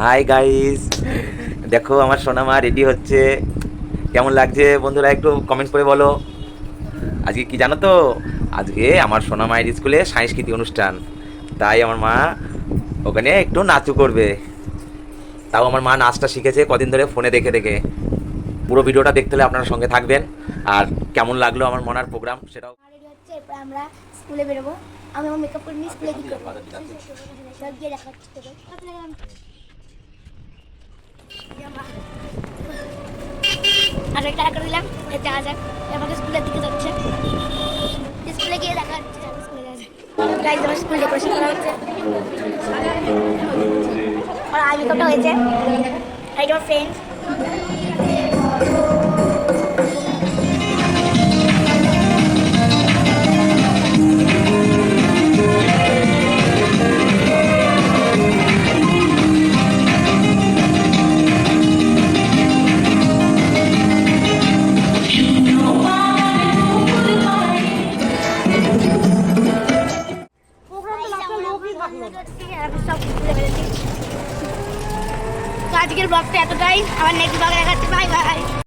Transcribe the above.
Hi guys, দেখো আমার সোনা মা রেডি হচ্ছে। কেমন লাগছে বন্ধুরা একটু কমেন্ট করে বলো। আজকে কি জানো তো, আজকে আমার সোনা মায়ের স্কুলে সাংস্কৃতিক অনুষ্ঠান, তাই আমার মা ওখানে একটু নাচু করবে। তাও আমার মা নাচটা শিখেছে কদিন ধরে ফোনে দেখে দেখে। পুরো ভিডিওটা দেখতে হলে আপনারা সঙ্গে থাকবেন। আর কেমন লাগলো আমার মনার প্রোগ্রাম সেটাও। রেডি হচ্ছে, এরপর আমরা স্কুলে বেরোবো। আমি আমার মেকআপ করে নিয়ে স্কুলে কি করবো সব গিয়ে দেখাচ্ছি তোকে। আর একটা করে দিলাম, যাওয়া যাক। আমাকে স্কুলের দিকে যাচ্ছে, স্কুলে গিয়ে দেখা হচ্ছে। স্কুলে যাওয়া যাক। গাইজ আমার স্কুল ডেকোরেশন করা হচ্ছে, আর আই মেকআপটা হয়েছে। আর এটা আমার ফ্রেন্ড। আজকের ব্লগটা এতটাই, আবার নেক্সট ব্লগে দেখাচ্ছি। Bye bye.